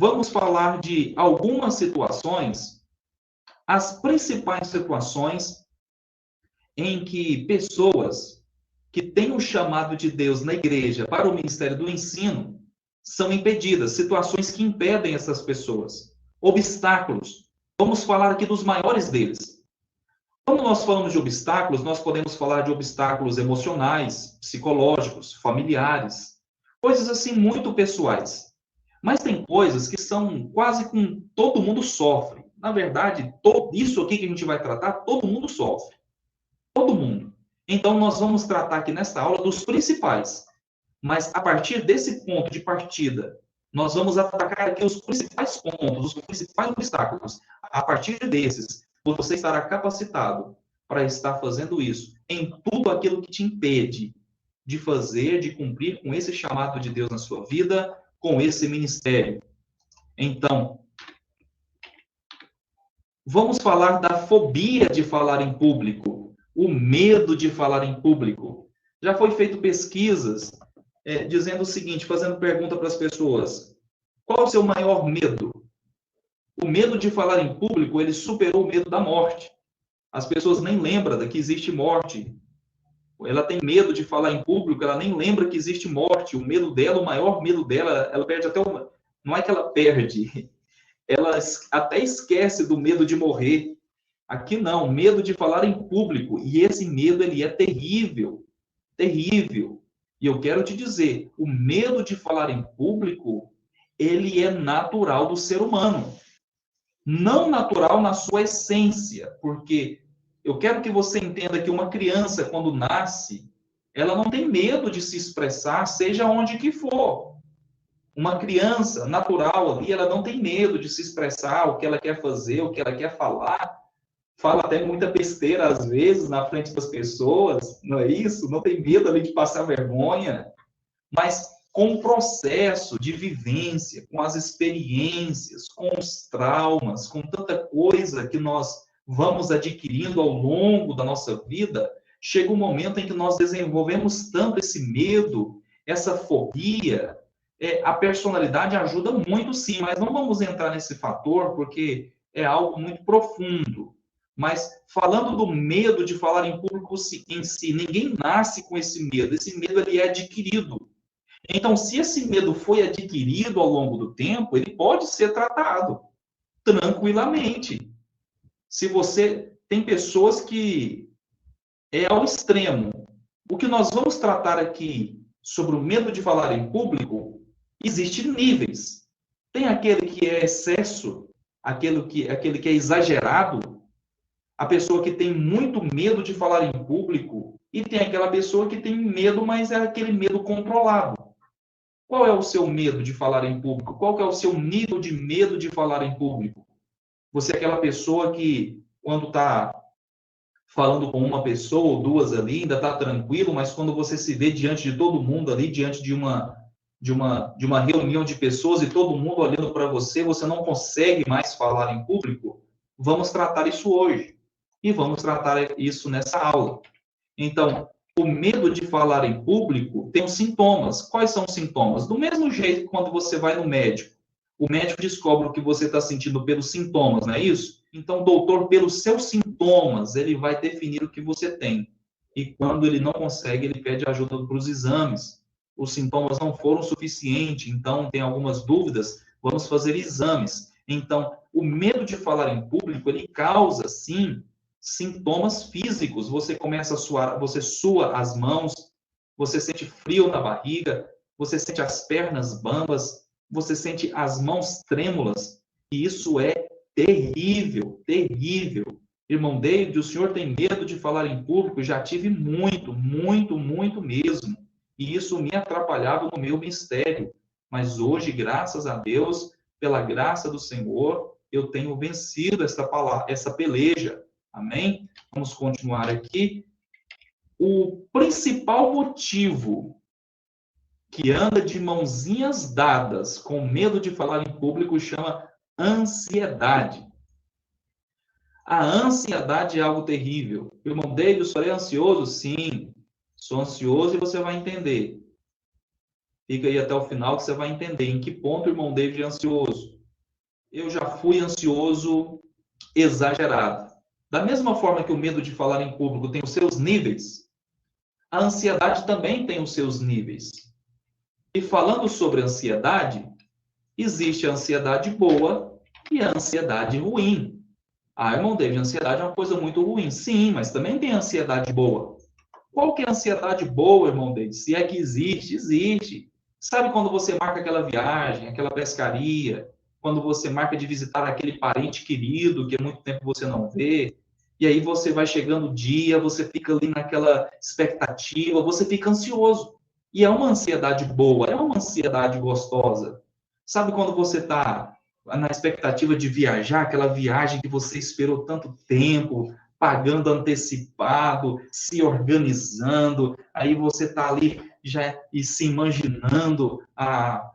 Vamos falar de algumas situações, as principais situações em que pessoas que têm o chamado de Deus na igreja para o ministério do ensino são impedidas, situações que impedem essas pessoas, obstáculos. Vamos falar aqui dos maiores deles. Quando nós falamos de obstáculos, nós podemos falar de obstáculos emocionais, psicológicos, familiares, coisas assim muito pessoais. Mas tem coisas que são quase com todo mundo sofre. Na verdade, isso aqui que a gente vai tratar, todo mundo sofre. Todo mundo. Então, nós vamos tratar aqui nesta aula dos principais. Mas, a partir desse ponto de partida, nós vamos atacar aqui os principais pontos, os principais obstáculos. A partir desses, você estará capacitado para estar fazendo isso em tudo aquilo que te impede de fazer, de cumprir com esse chamado de Deus na sua vida, com esse ministério. Então, vamos falar da fobia de falar em público, o medo de falar em público. Já foi feito pesquisas dizendo o seguinte, fazendo pergunta para as pessoas: qual o seu maior medo? O medo de falar em público, ele superou o medo da morte. As pessoas nem lembram que existe morte. Ela tem medo de falar em público, ela nem lembra que existe morte. O medo dela, o maior medo dela, ela perde até uma... Não é que ela perde, ela até esquece do medo de morrer. Aqui não, medo de falar em público. E esse medo, ele é terrível, terrível. E eu quero te dizer, o medo de falar em público, ele é natural do ser humano. Não natural na sua essência, porque eu quero que você entenda que uma criança, quando nasce, ela não tem medo de se expressar, seja onde que for. Uma criança natural ali, ela não tem medo de se expressar o que ela quer fazer, o que ela quer falar. Fala até muita besteira, às vezes, na frente das pessoas, não é isso? Não tem medo ali de passar vergonha. Mas com o processo de vivência, com as experiências, com os traumas, com tanta coisa que nós vamos adquirindo ao longo da nossa vida, chega um momento em que nós desenvolvemos tanto esse medo, essa fobia. A personalidade ajuda muito, sim, mas não vamos entrar nesse fator, porque é algo muito profundo. Mas falando do medo de falar em público em si, ninguém nasce com esse medo ele é adquirido. Então, se esse medo foi adquirido ao longo do tempo, ele pode ser tratado tranquilamente. Se você tem pessoas que é ao extremo. O que nós vamos tratar aqui sobre o medo de falar em público, existem níveis. Tem aquele que é excesso, aquele que é exagerado, a pessoa que tem muito medo de falar em público, e tem aquela pessoa que tem medo, mas é aquele medo controlado. Qual é o seu medo de falar em público? Qual é o seu nível de medo de falar em público? Você é aquela pessoa que, quando está falando com uma pessoa ou duas ali, ainda está tranquilo, mas quando você se vê diante de todo mundo ali, diante de uma reunião de pessoas e todo mundo olhando para você, você não consegue mais falar em público? Vamos tratar isso hoje. E vamos tratar isso nessa aula. Então, o medo de falar em público tem os sintomas. Quais são os sintomas? Do mesmo jeito que quando você vai no médico, o médico descobre o que você está sentindo pelos sintomas, não é isso? Então, o doutor, pelos seus sintomas, ele vai definir o que você tem. E quando ele não consegue, ele pede ajuda para os exames. Os sintomas não foram suficientes, então tem algumas dúvidas, vamos fazer exames. Então, o medo de falar em público, ele causa, sim, sintomas físicos. Você começa a suar, você sua as mãos, você sente frio na barriga, você sente as pernas bambas, você sente as mãos trêmulas, e isso é terrível, terrível. Irmão David, o senhor tem medo de falar em público? Já tive muito, muito, muito mesmo. E isso me atrapalhava no meu ministério. Mas hoje, graças a Deus, pela graça do Senhor, eu tenho vencido essa peleja. Amém? Vamos continuar aqui. O principal motivo que anda de mãozinhas dadas com medo de falar em público chama ansiedade. A ansiedade é algo terrível. Irmão David, o senhor é ansioso? Sim, sou ansioso e você vai entender. Fica aí até o final que você vai entender em que ponto o irmão David é ansioso. Eu já fui ansioso exagerado. Da mesma forma que o medo de falar em público tem os seus níveis, a ansiedade também tem os seus níveis. E falando sobre ansiedade, existe a ansiedade boa e a ansiedade ruim. Ah, irmão David, a ansiedade é uma coisa muito ruim. Sim, mas também tem ansiedade boa. Qual que é a ansiedade boa, irmão David? Se é que existe, existe. Sabe quando você marca aquela viagem, aquela pescaria, quando você marca de visitar aquele parente querido que há muito tempo você não vê, e aí você vai chegando o dia, você fica ali naquela expectativa, você fica ansioso. E é uma ansiedade boa, é uma ansiedade gostosa. Sabe quando você está na expectativa de viajar, aquela viagem que você esperou tanto tempo, pagando antecipado, se organizando, aí você está ali já e se imaginando a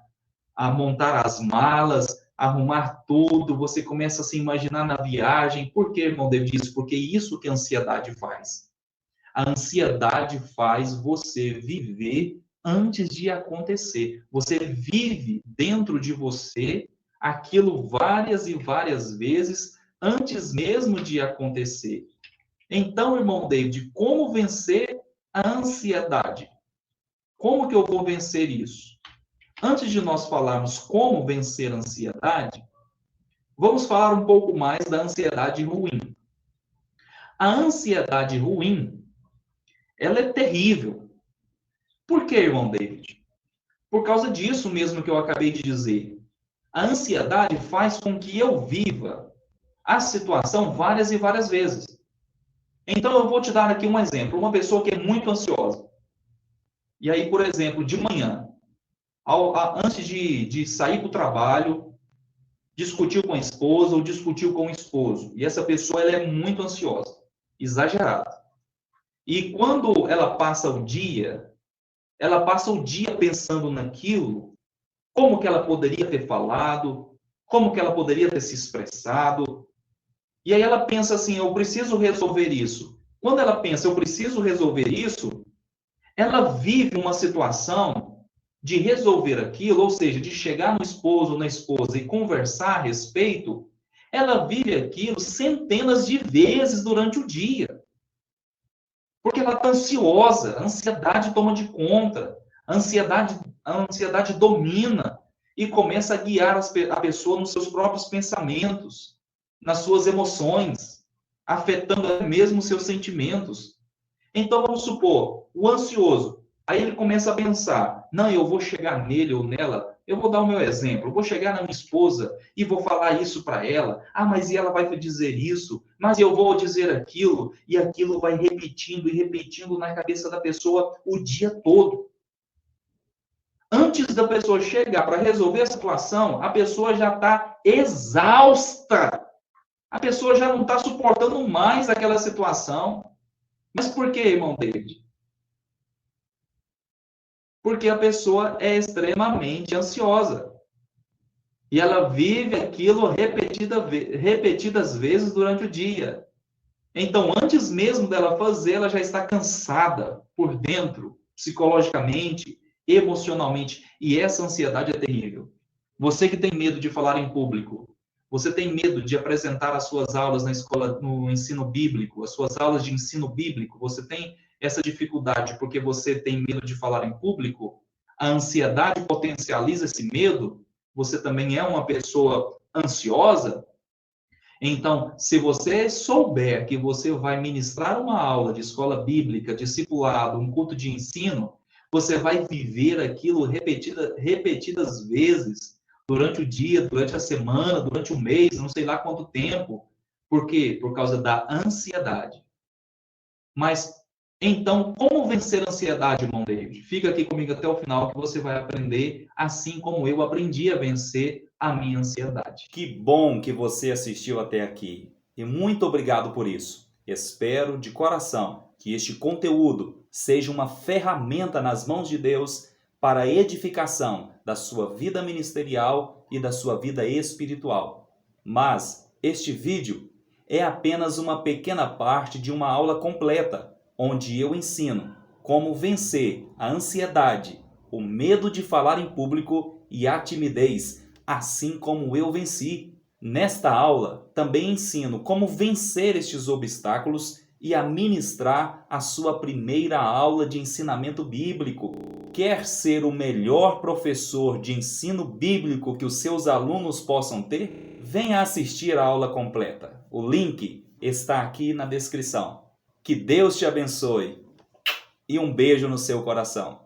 montar as malas, arrumar tudo, você começa a se imaginar na viagem. Por que, irmão David, isso? Porque é isso que a ansiedade faz. A ansiedade faz você viver antes de acontecer. Você vive dentro de você aquilo várias e várias vezes antes mesmo de acontecer. Então, irmão David, como vencer a ansiedade? Como que eu vou vencer isso? Antes de nós falarmos como vencer a ansiedade, vamos falar um pouco mais da ansiedade ruim. A ansiedade ruim, ela é terrível. Por que, irmão David? Por causa disso mesmo que eu acabei de dizer. A ansiedade faz com que eu viva a situação várias e várias vezes. Então, eu vou te dar aqui um exemplo. Uma pessoa que é muito ansiosa. E aí, por exemplo, de manhã, antes de sair para o trabalho, discutiu com a esposa ou discutiu com o esposo. E essa pessoa ela é muito ansiosa, exagerada. E quando ela passa o dia pensando naquilo, como que ela poderia ter falado, como que ela poderia ter se expressado. E aí ela pensa assim, eu preciso resolver isso. Quando ela pensa, eu preciso resolver isso, ela vive uma situação de resolver aquilo, ou seja, de chegar no esposo ou na esposa e conversar a respeito, ela vive aquilo centenas de vezes durante o dia. Porque ela está ansiosa, a ansiedade toma de conta, a ansiedade domina e começa a guiar a pessoa nos seus próprios pensamentos, nas suas emoções, afetando até mesmo os seus sentimentos. Então, vamos supor, o ansioso, aí ele começa a pensar, não, eu vou chegar nele ou nela, eu vou dar o meu exemplo, eu vou chegar na minha esposa e vou falar isso para ela, mas e ela vai dizer isso, mas eu vou dizer aquilo, e aquilo vai repetindo e repetindo na cabeça da pessoa o dia todo. Antes da pessoa chegar para resolver a situação, a pessoa já está exausta, a pessoa já não está suportando mais aquela situação. Mas por que, irmão David? Porque a pessoa é extremamente ansiosa. E ela vive aquilo repetidas vezes durante o dia. Então, antes mesmo dela fazer, ela já está cansada por dentro, psicologicamente, emocionalmente. E essa ansiedade é terrível. Você que tem medo de falar em público, você tem medo de apresentar as suas aulas na escola, no ensino bíblico, as suas aulas de ensino bíblico, você tem essa dificuldade porque você tem medo de falar em público, a ansiedade potencializa esse medo, você também é uma pessoa ansiosa. Então, se você souber que você vai ministrar uma aula de escola bíblica, discipulado, um culto de ensino, você vai viver aquilo repetidas vezes durante o dia, durante a semana, durante o mês, não sei lá quanto tempo. Por quê? Por causa da ansiedade. Mas, então, como vencer a ansiedade, irmão David? Fica aqui comigo até o final que você vai aprender, assim como eu aprendi a vencer a minha ansiedade. Que bom que você assistiu até aqui e muito obrigado por isso. Espero de coração que este conteúdo seja uma ferramenta nas mãos de Deus para a edificação da sua vida ministerial e da sua vida espiritual. Mas este vídeo é apenas uma pequena parte de uma aula completa, onde eu ensino como vencer a ansiedade, o medo de falar em público e a timidez, assim como eu venci. Nesta aula, também ensino como vencer estes obstáculos e a ministrar a sua primeira aula de ensinamento bíblico. Quer ser o melhor professor de ensino bíblico que os seus alunos possam ter? Venha assistir a aula completa. O link está aqui na descrição. Que Deus te abençoe e um beijo no seu coração.